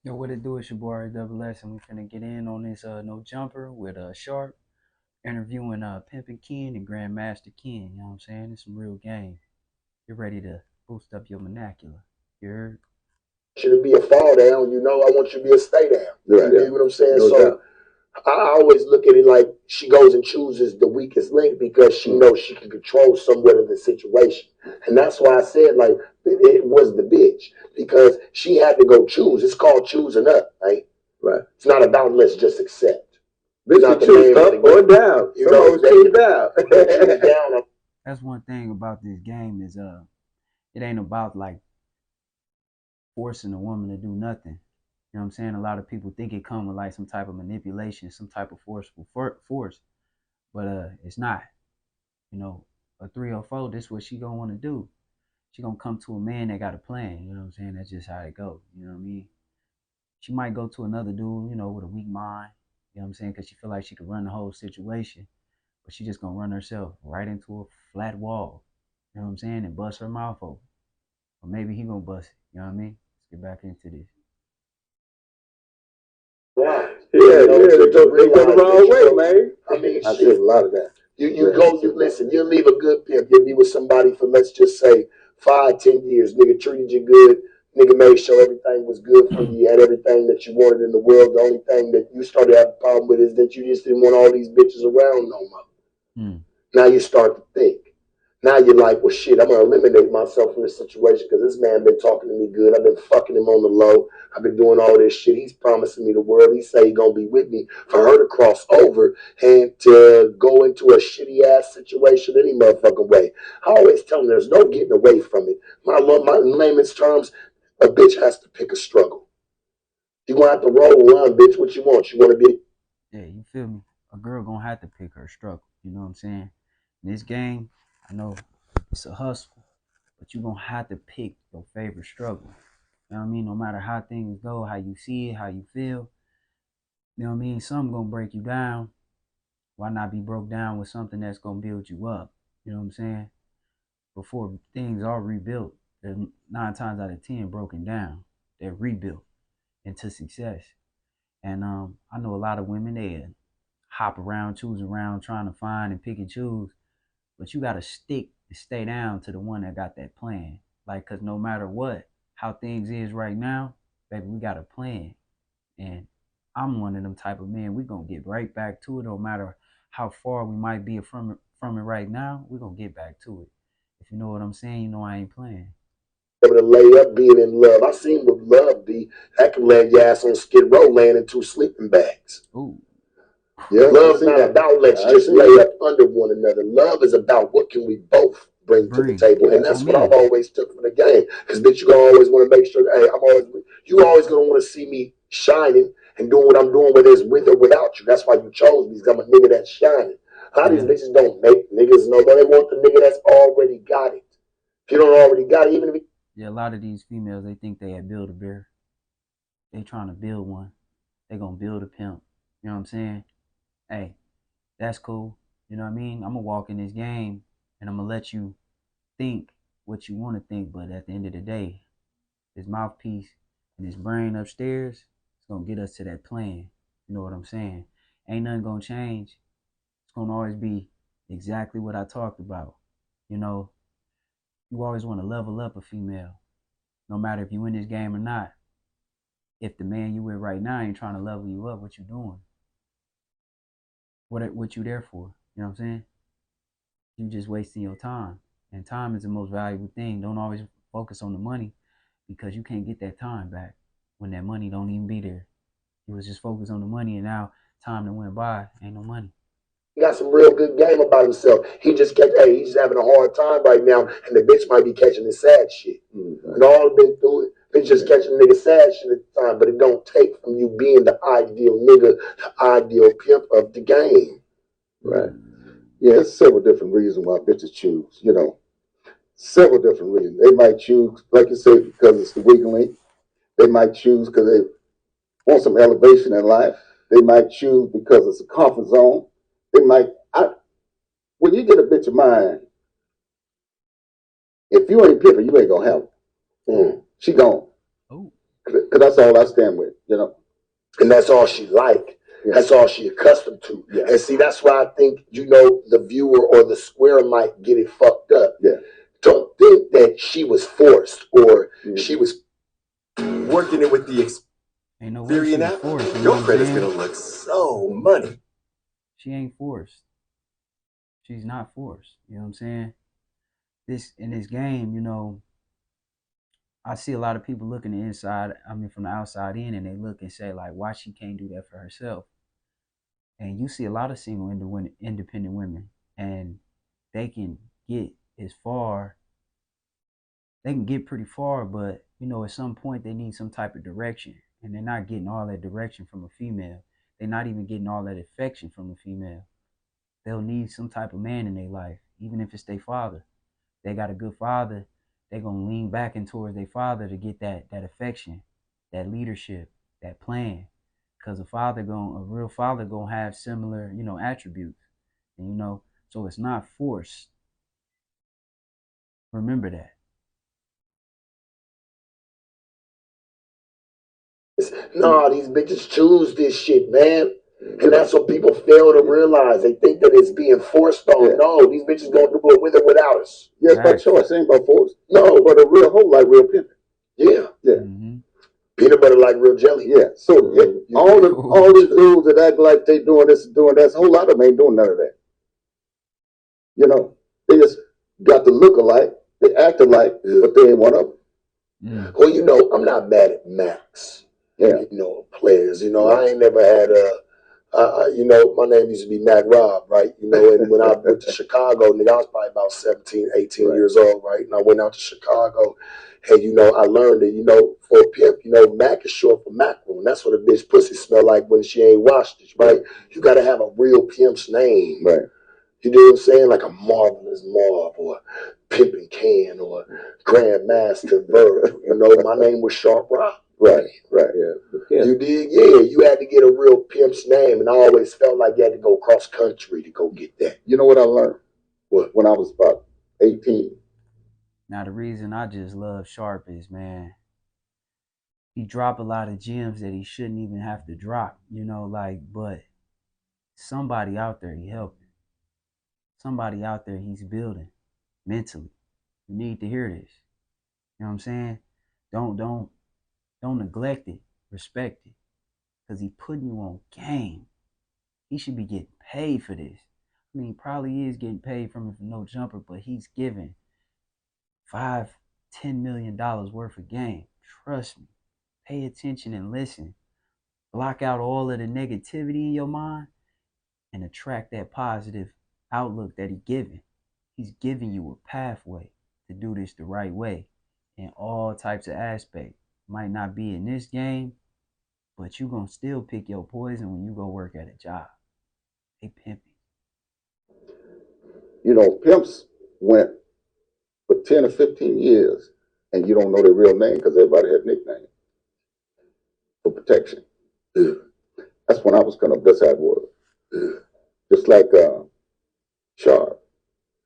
Yo, what it do? It's your boy Double S, and we finna get in on this no jumper with Sharp interviewing Pimpin Ken and Grandmaster Ken. You know what I'm saying? It's some real game. You're ready to boost up your vernacular. You heard? You to be a fall down, I want you to be a stay down. You dig what I'm saying? No so doubt. I always look at it like she goes and chooses the weakest link because she knows she can control somewhat of the situation. And that's why I said, like, it was the bitch because she had to go choose. It's called choosing up, right? Right. It's not about let's just accept. Bitch, not you choose up or down. You know, choose down. Choose down. That's one thing about this game is it ain't about like forcing a woman to do nothing. You know what I'm saying? A lot of people think it come with like some type of manipulation, some type of forceful force, but it's not. You know, a 304, this is what she gonna want to do. She gonna come to a man that got a plan. You know what I'm saying? That's just how it go. You know what I mean? She might go to another dude, with a weak mind. You know what I'm saying? Because she feel like she could run the whole situation, but she just gonna run herself right into a flat wall. You know what I'm saying? And bust her mouth open, or maybe he gonna bust it. You know what I mean? Let's get back into this. Right. They go the wrong way, man. I mean, I see a lot of that. You listen. You leave a good pimp. You be with somebody for let's just say 5, 10 years. Nigga treated you good. Nigga made sure everything was good for you. You had everything that you wanted in the world. The only thing that you started to have a problem with is that you just didn't want all these bitches around no more. Hmm. Now you start to think. Now you're like, well, shit, I'm gonna eliminate myself from this situation because this man been talking to me good. I've been fucking him on the low. I've been doing all this shit. He's promising me the world. He say he gonna be with me. For her to cross over and to go into a shitty ass situation any motherfucking way. I always tell them there's no getting away from it. My layman's terms, a bitch has to pick a struggle. You gonna have to roll around, bitch. What you want? You want to be? Yeah, you feel me? A girl gonna have to pick her struggle. You know what I'm saying? In this game, I know it's a hustle, but you gonna have to pick your favorite struggle. You know what I mean? No matter how things go, how you see it, how you feel. You know what I mean? Something gonna break you down. Why not be broke down with something that's gonna build you up? You know what I'm saying? Before things are rebuilt, they're 9 times out of 10 broken down. They're rebuilt into success. And I know a lot of women they hop around, choose around, trying to find and pick and choose. But you gotta stick and stay down to the one that got that plan. Like, cause no matter what, how things is right now, baby, we got a plan. And I'm one of them type of men. We gonna get right back to it, no matter how far we might be from it right now. We gonna get back to it. If you know what I'm saying, you know I ain't playing. Able to lay up being in love. I seen what love be. That can land your ass on Skid Row laying in 2 sleeping bags. Ooh, Yeah, love's not about let's just lay up under one another. Love is about what can we both bring to the bring table, and that's on what I've me. always took from the game. Because bitch, you gonna always want to make sure that hey, you always gonna want to see me shining and doing what I'm doing, whether it's with or without you. That's why you chose me. Because I'm a nigga that's shining. A lot of these Yeah, bitches don't make niggas know, but they want the nigga that's already got it. If you don't already got it, even if yeah. A lot of these females they think they had build a bear. They trying to build one. They gonna build a pimp. You know what I'm saying? Hey, that's cool. You know what I mean? I'm gonna walk in this game and I'm gonna let you think what you want to think, but at the end of the day, his mouthpiece and his brain upstairs is gonna get us to that plan. You know what I'm saying? Ain't nothing gonna change. It's gonna always be exactly what I talked about. You know, you always want to level up a female, no matter if you in this game or not. If the man you with right now ain't trying to level you up, what you doing? What you there for? You know what I'm saying? You just wasting your time. And time is the most valuable thing. Don't always focus on the money because you can't get that time back when that money don't even be there. You was just focused on the money and now time that went by ain't no money. he got some real good game about himself. He just catch, hey, he's having a hard time right now, and the bitch might be catching his sad shit. Mm-hmm. And all been through it. Bitch just catching nigga sad shit at the time, but it don't take from you being the ideal nigga, the ideal pimp of the game. Right. Yeah, there's several different reasons why bitches choose, several different reasons. They might choose, like you say, because it's the weak link. They might choose because they want some elevation in life. They might choose because it's a comfort zone. They might, when you get a bitch of mine, if you ain't pimping, you ain't gonna have her. She gone. Oh, Because that's all I stand with, you know. And that's all she like. Yeah. That's all she accustomed to. Yeah. And see, that's why I think, you know, the viewer or the square might get it fucked up. Yeah. Don't think that she was forced or she was working it with the ain't no way she was forced. Your credit's gonna look so money. She ain't forced. She's not forced. You know what I'm saying? In this game, you know, I see a lot of people looking the inside, I mean from the outside in, and they look and say, like, why she can't do that for herself? And you see a lot of single independent women, and they can get as far, they can get pretty far, but you know, at some point they need some type of direction. And they're not getting all that direction from a female. They're not even getting all that affection from a female. They'll need some type of man in their life, even if it's their father. They got a good father, they're gonna lean back in towards their father to get that affection, that leadership, that plan. Because a real father gonna have similar, you know, attributes. And you know, so it's not forced. Remember that. No, these bitches choose this shit, man. And that's what people fail to realize. They think that it's being forced on. Yeah. No, these bitches gonna do it with or without us. Yeah, it's by choice. It ain't by force. No, but a real hoe like real pimpin'. Yeah. Yeah. Mm-hmm. Peanut butter like real jelly. Yeah. So all these dudes that act like they doing this and doing that, a whole lot of them ain't doing none of that. You know, they just got the look alike, they act alike, but they ain't one of them. Mm. Well, you know, I'm not mad at Max. Yeah. You know, players. You know, I ain't never had you know, my name used to be Mac Rob, right? You know, and when I went to Chicago, nigga, I was probably about 17, 18 years old, right? And I went out to Chicago, and, you know, I learned that, you know, for a pimp, you know, Mac is short for mackerel, and that's what a bitch pussy smell like when she ain't washed it, right? You got to have a real pimp's name. Right. You know what I'm saying? Like a Marvelous Marv or Pimpin Can or Grandmaster Virgil. You know, my name was Sharp Rock. Right, right. Yeah. You did? Yeah, you had to get a real pimp's name, and I always felt like you had to go cross country to go get that. You know what I learned? What? When I was about 18. Now, the reason I just love Sharp is, man, he dropped a lot of gems that he shouldn't even have to drop, you know, like, but somebody out there he helping. Somebody out there he's building mentally. You need to hear this. You know what I'm saying? Don't neglect it. Respect it. Because he putting you on game. He should be getting paid for this. I mean, he probably is getting paid from it for no jumper, but he's giving $5-10 million worth of game. Trust me. Pay attention and listen. Block out all of the negativity in your mind and attract that positive outlook that he's giving. He's giving you a pathway to do this the right way in all types of aspects. Might not be in this game, but you're going to still pick your poison when you go work at a job. They pimping. You know, pimps went for 10 or 15 years and you don't know their real name because everybody had nicknames for protection. That's when I was coming up. That's how it was. Just like Sharp.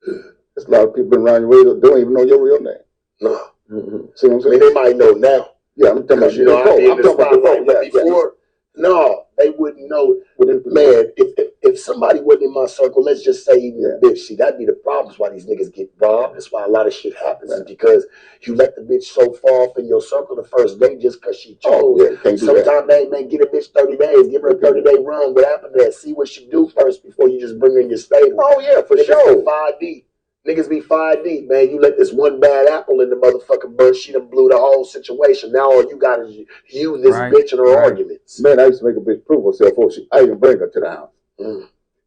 There's a lot of people around your way that don't even know your real name. No. Mm-hmm. See what I'm saying? I mean, they might know now. Yeah, I'm talking about, you know, I be in the spotlight, but before, no, they wouldn't know. Man, if somebody wasn't in my circle, let's just say even a bitch, see, that'd be the problems why these niggas get robbed. That's why a lot of shit happens, is because you let the bitch so far off in your circle the first day just because she chose. Sometimes they may get a bitch 30 days, give her a 30-day run. What happened there? See what she do first before you just bring her in your stable. Oh, yeah, for sure. 5 deep. Niggas be 5 deep, man. You let this one bad apple in the motherfucking bunch, she done blew the whole situation. Now all you got is you and this bitch and her arguments. Man, I used to make a bitch prove herself. I even bring her to the house.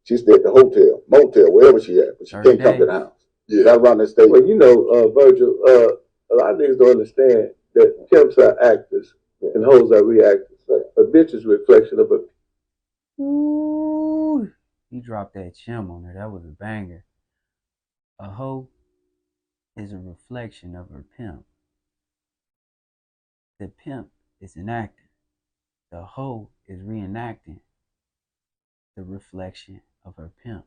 She stayed at the hotel, motel, wherever she at, but she can't come to the house. Yeah, not around that state. Well, you know, Virgil, a lot of niggas don't understand that pimps are actors and hoes are reactors. A bitch is a reflection of a. Ooh, he dropped that gem on her. That was a banger. A hoe is a reflection of her pimp. The pimp is an actor. The hoe is reenacting the reflection of her pimp.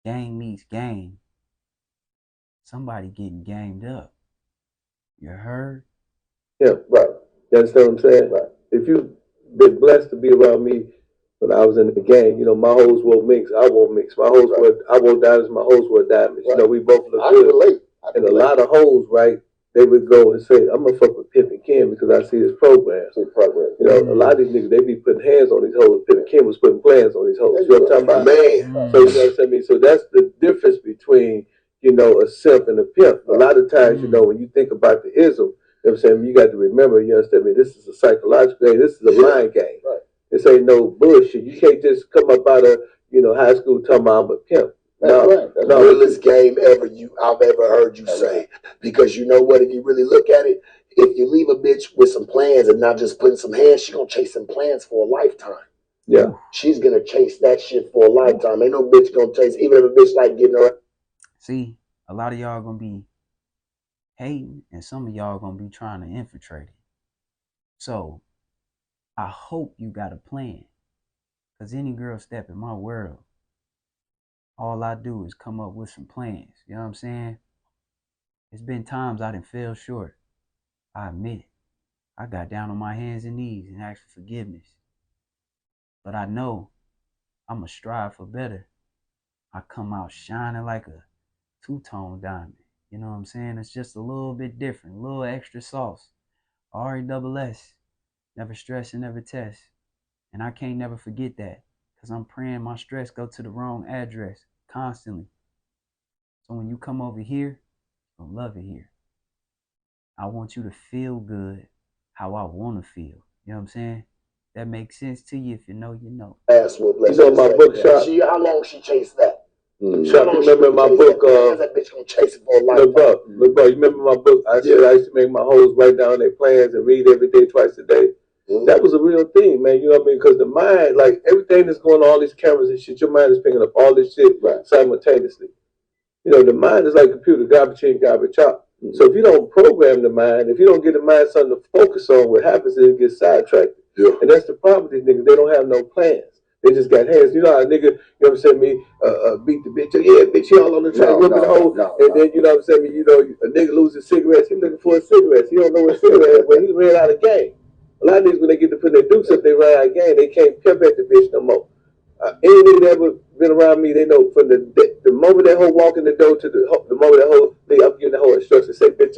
Gang meets gang. Somebody getting gamed up. You heard? him. Right. You understand what I'm saying? Right. If you've been blessed to be around me when I was in the game, you know, my hoes wore minks, I wore minks. My hoes wore, I wore diamonds, my hoes wore diamonds. Right. You know, we both look good. Relate. And a lot of hoes, right, they would go and say, I'm gonna fuck with Pimpin' Kim because I see his program. You know, a lot of these niggas, they be putting hands on these hoes. Pimpin' Kim was putting plans on these hoes. You know what I'm talking about? Man. So you know what I'm saying? So that's the difference between, you know, a simp and a pimp. A lot of times, you know, when you think about the ism, you know what I'm saying, you got to remember, you understand me, this is a psychological game, this is a mind game. Right. This ain't no bullshit. You can't just come up out of, you know, high school talking about I'm a pimp. That's right. That's the realest game I've ever heard you say. Because you know what, if you really look at it, if you leave a bitch with some plans and not just putting some hands, she's gonna chase some plans for a lifetime. Yeah. She's gonna chase that shit for a lifetime. Ain't no bitch gonna chase, even if a bitch like getting her. See, a lot of y'all gonna be hating, and some of y'all gonna be trying to infiltrate it. So I hope you got a plan. Cause any girl step in my world, all I do is come up with some plans. You know what I'm saying? It's been times I done fell short. I admit it. I got down on my hands and knees and asked for forgiveness. But I know I'ma strive for better. I come out shining like a two-tone diamond. You know what I'm saying? It's just a little bit different, a little extra sauce. R-E-S-S. Never stress and never test. And I can't never forget that. Because I'm praying my stress go to the wrong address constantly. So when you come over here, you'll love it here. I want you to feel good how I want to feel. You know what I'm saying? That makes sense to you. If you know, you know. Ass whoop. You know my book, Shop? How long she chased that? Shop, you remember my book? That bitch gonna chase it for a lifetime. Look, bro, you remember my book? I said I used to make my hoes write down their plans and read every day, twice a day. That was a real thing, man. You know what I mean? Because the mind, like everything that's going on, all these cameras and shit, your mind is picking up all this shit simultaneously. You know, the mind is like a computer, garbage in, garbage out. So if you don't program the mind, if you don't get the mind something to focus on, what happens is it gets sidetracked. Yeah. And that's the problem with these niggas. They don't have no plans. They just got hands. You know how a nigga, you know what I'm saying, beat the bitch. Yeah, bitch, she all on the track, whipping the hoe. And then, you know what I'm saying, you know, a nigga loses cigarettes. He looking for a cigarette. He don't know what cigarette is, but he ran out of game. A lot of niggas, when they get to put their dukes up, they run out of game. They can't pimp at the bitch no more. Any nigga that ever been around me, they know from the moment that hoe walk in the door to the moment that hoe, I'm giving the whole instructions. Say, bitch,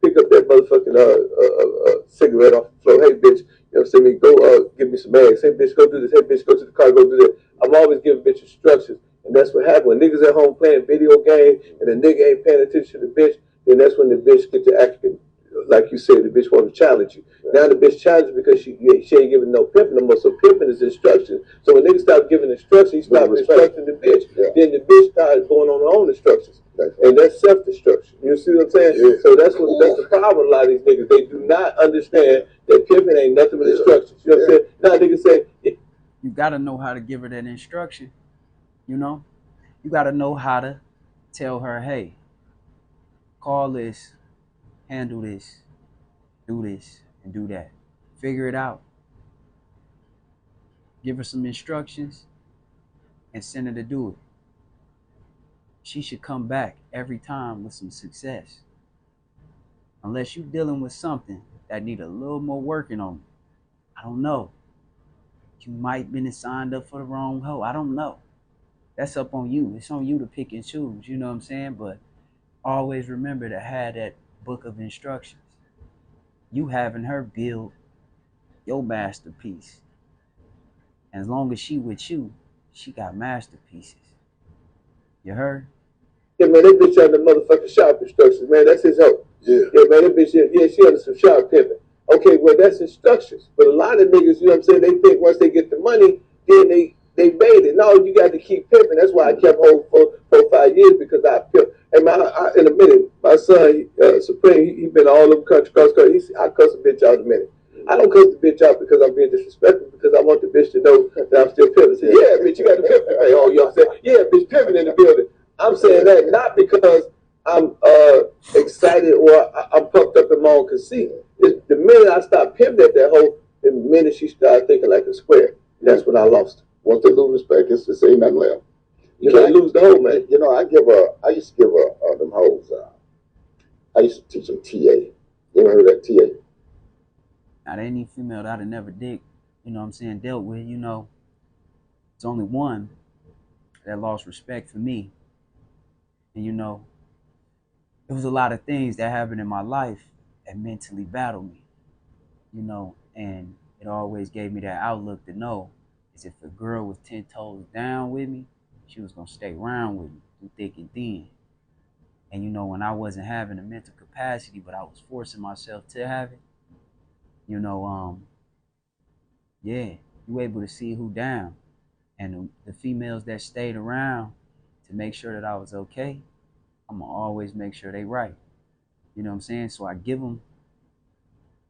pick up that motherfucking cigarette off the floor. Hey, bitch, you know what I'm saying? Go give me some eggs. Hey, bitch, go do this. Hey, bitch, go to the car, go do that. I'm always giving bitch instructions. And that's what happens. When niggas at home playing video games and the nigga ain't paying attention to the bitch, then that's when the bitch get to acting. Like you said, the bitch want to challenge you. Now the bitch challenges because she ain't giving no pimping no more. So pimping is instruction. So when niggas stop giving instructions, he stop instructing the bitch. Yeah. Then the bitch starts going on her own instructions. And that's self-destruction. You see what I'm saying? Yeah. So that's the problem. A lot of these niggas, they do not understand that pimping ain't nothing but instructions. You know what I'm saying? Now niggas say, you gotta know how to give her that instruction. You know? You gotta know how to tell her, hey, call this, handle this, do this, and do that. Figure it out. Give her some instructions and send her to do it. She should come back every time with some success. Unless you're dealing with something that need a little more working on. I don't know. You might been signed up for the wrong hoe. I don't know. That's up on you. It's on you to pick and choose. You know what I'm saying? But always remember to have that book of instructions. You having her build your masterpiece. As long as she with you, she got masterpieces. You heard? Yeah, man, that bitch under motherfucking shop instructions, man. That's his hoe. Yeah, man, that bitch, yeah, she under some shop pimping. Okay, well, that's instructions. But a lot of niggas, you know what I'm saying, they think once they get the money, then they made it. No, you got to keep pimping. That's why I kept home for 5 years, because I pimped. And in a minute, my son, Supreme, he been all over country, cross country. I cuss a bitch out in a minute. I don't cuss the bitch out because I'm being disrespectful, because I want the bitch to know that I'm still pimping. Say, yeah, bitch, you got to pimp. Hey, oh, you know what I'm saying? Yeah, bitch, pimping in the building. I'm saying that not because I'm excited or I'm pumped up in my own conceit. The minute I start pimping at that hoe, the minute she started thinking like a square, that's when I lost her. Once they lose respect, it's to say nothing left. You can't lose the hoe, man. You know, I used to give her them hoes. I used to teach them TA. You ever heard of that TA? Now, there ain't any female that I never dealt with, it's only one that lost respect for me. And, it was a lot of things that happened in my life that mentally battled me, and it always gave me that outlook to know is if a girl was 10 toes down with me, she was going to stay around with me through thick and thin. And, when I wasn't having the mental capacity, but I was forcing myself to have it, yeah, you able to see who down. And the females that stayed around to make sure that I was okay, I'm going to always make sure they right. You know what I'm saying? So I give them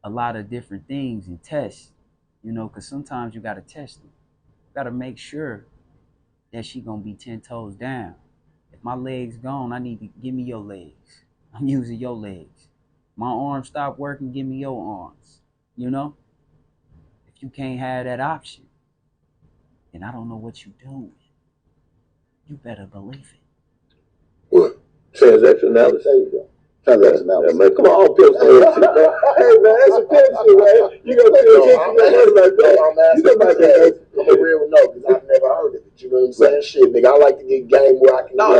a lot of different things and tests, because sometimes you got to test them. You got to make sure that she going to be 10 toes down. If my legs gone, I need to give me your legs. I'm using your legs. My arms stop working, give me your arms. If you can't have that option, then I don't know what you doing. You better believe it. What? Transactionality. There you go. Transactionality. Man, come on, Pimp shit, man. Hey, man, that's a Pimp shit, man. You gonna do it like that? I'm asking I'm a real no, because I've never heard of it. You know what I'm saying? Shit, nigga, I like to get game where I can. No,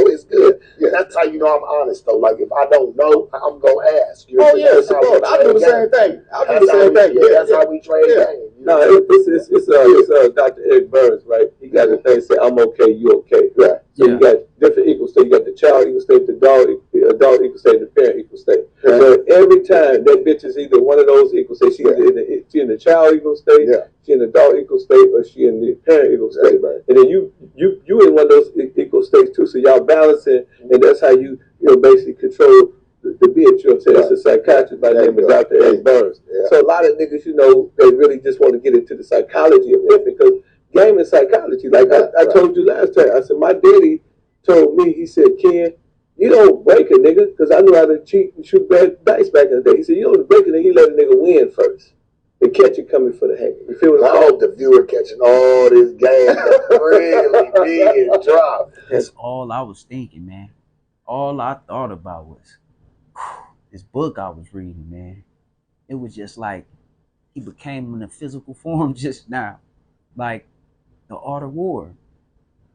it's good. Yeah, that's how you know I'm honest, though. Like, if I don't know, I'm gonna ask. Oh, yeah, support. I do the same thing. That's how we trade game. No, it's Dr. Eric Burns, right? He got the thing say, I'm okay, you okay. Right. So you got different equal state. You got the child equal state, the adult equal state, the parent equal state. Right. So every time that bitch is either one of those equal states, she in the child equal state, she in the adult equal state, or she in the parent equal state. Right. And then you in one of those equal states too. So y'all balancing, and that's how you basically control the bitch. You know what I'm saying? It's a psychiatrist by the name of Dr. Eric Burns. So a lot of niggas, they really just want to get into the psychology of it, because game is psychology. Like I told you last time, I said, my daddy told me, he said, Ken, you don't break a nigga, because I knew how to cheat and shoot bad dice back in the day. He said, you don't break a nigga, you let a nigga win first. They catch it coming for the hang. You feel what I'm saying? I hope the viewer catching all this game really big and drop. That's all I was thinking, man. All I thought about was this book I was reading, man. It was just like he became in a physical form just now. Like the Art of War,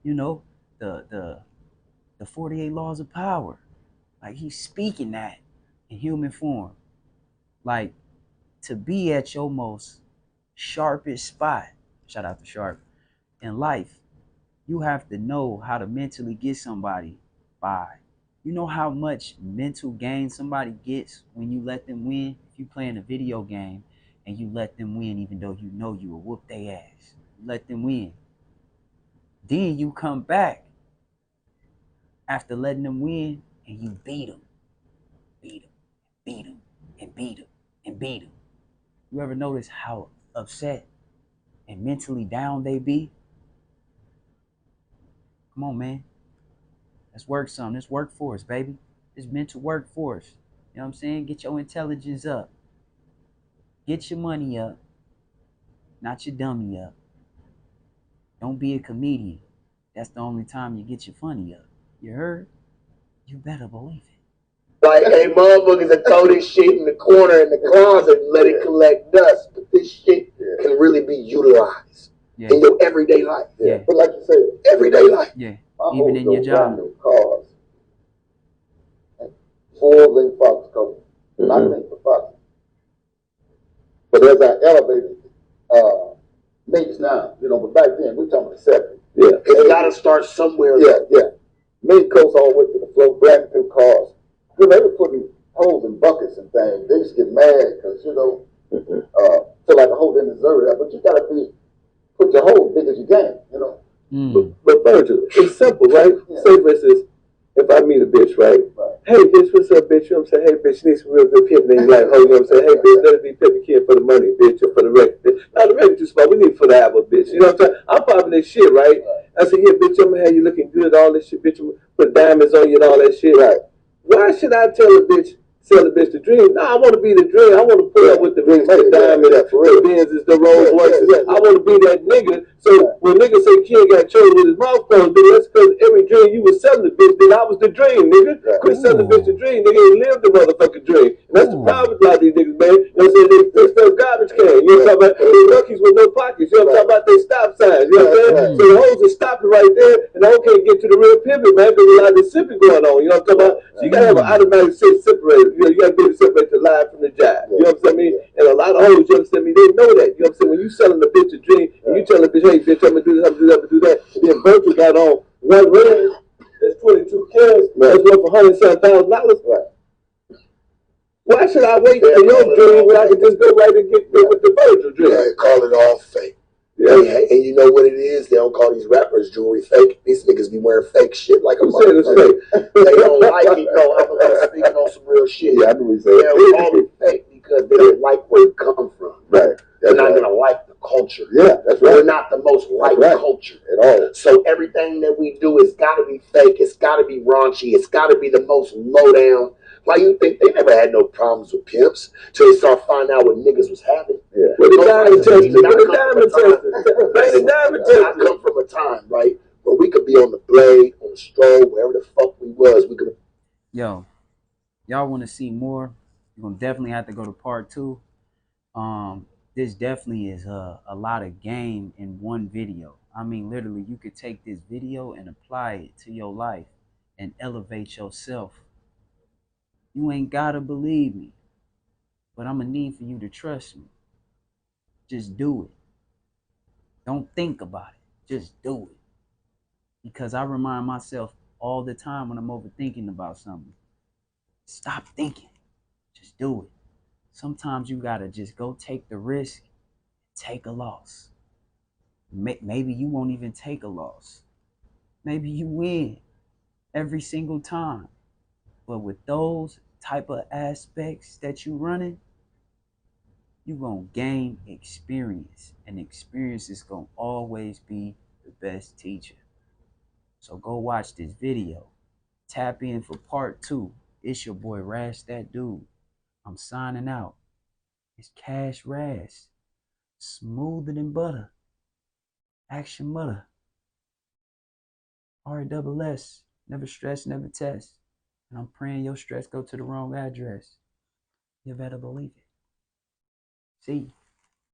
the 48 Laws of Power. Like he's speaking that in human form. Like to be at your most sharpest spot, shout out to Sharp, in life, you have to know how to mentally get somebody by. You know how much mental gain somebody gets when you let them win? If you playing a video game and you let them win, even though you know you will whoop their ass. You let them win. Then you come back after letting them win and you beat them. Beat them, beat them, and beat them, and beat them. You ever notice how upset and mentally down they be? Come on, man. Let's work some. This workforce, baby. This mental workforce. You know what I'm saying? Get your intelligence up. Get your money up. Not your dummy up. Don't be a comedian. That's the only time you get your funny up. You heard? You better believe it. Like, hey, motherfuckers that throw this shit in the corner in the closet and let it collect dust. But this shit can really be utilized in your everyday life. But like you said, everyday life. Yeah. Even in your job. Cars. 4-link Fox cover. I think for Fox. But as I elevated links now, but back then we're talking about 70. Yeah. It's got to start somewhere. Yeah. Made coats all the way to the floor, brand new cars. They were putting holes in buckets and things. They just get mad because, feel like a hole didn't deserve that. But you got to put your hole big as you can, But Virgil, it's simple, right? Say, for instance, if I meet a bitch, right? Hey, bitch, what's up, bitch? You know what I'm saying? Hey, bitch, you need some real good pimping. And you're like, oh, you know what I'm saying? Hey, bitch, let it be pimping kid for the money, bitch, or for the record. Now, the record too small. We need it for the album, bitch. You know what I'm saying? I'm popping this shit, right? I said, yeah, bitch, I'm gonna have you looking good, all this shit, bitch. Put diamonds on you and all that shit, right? Why should I tell a bitch sell the bitch the dream. Nah, I want to be the dream. I want to pull up with the Vince, the diamond, the Benzes, the Rolls Royces. I want to be that nigga. So when niggas say Kid got chosen with his mouth closed, nigga, that's because every dream you was selling the bitch, nigga, I was the dream, nigga. Quit selling the bitch the dream, nigga, and live the motherfucking dream. And that's the problem with a lot of these niggas, man. You know what I'm saying? They fixed up garbage can. You know what I'm talking about? They monkeys with no pockets. You know what I'm talking about? They stop signs. You know what I'm saying? So the hoes are stopping right there, and the hoe can't get to the real pivot, man, because a lot of the sipping going on. You know what I'm talking about? So you gotta have an automatic separator. You know, you gotta be able to separate the lie from the jive. You know what I'm saying? And a lot of hoes, you understand me, they know that. You know what I'm saying? When you selling the bitch a dream, and you tell the bitch, hey, bitch, I'm gonna do this, I'm gonna do that, I'm gonna do that. And then Virgil got on one ring, that's 22 kills, that's worth $107,000. Right. Why should I wait for your dream when I can just go right and get with the Virgil dream? Yeah, call it all fake. Yeah. And you know what it is? They don't call these rappers jewelry fake. These niggas be wearing fake shit like a motherfucker. They don't like it, though. I'm speaking on some real shit. Yeah, I know what you're saying. They don't call it fake because they don't like where it come from. Right. They're not going to like the culture. Yeah, that's right. We're not the most liked culture at all. So everything that we do has got to be fake. It's got to be raunchy. It's got to be the most low down. Why you think they never had no problems with pimps till they start finding out what niggas was having? Yeah. With the diamond tester. I come from a time, right, where we could be on the blade, on the stroll, wherever the fuck we was. We could. Yo, y'all want to see more? You're gonna definitely have to go to part 2. This definitely is a lot of game in one video. I mean, literally, you could take this video and apply it to your life and elevate yourself. You ain't gotta believe me, but I'm gonna need for you to trust me. Just do it. Don't think about it. Just do it. Because I remind myself all the time when I'm overthinking about something. Stop thinking. Just do it. Sometimes you gotta just go take the risk, take a loss. Maybe you won't even take a loss. Maybe you win every single time. But with those type of aspects that you running, you gonna gain experience, and experience is gonna always be the best teacher. So go watch this video. Tap in for part 2. It's your boy Rash That Dude. I'm signing out. It's Cash Rash. Smoother than butter. Action mutter. R-double-S. Never stress, never test. And I'm praying your stress go to the wrong address. You better believe it. See?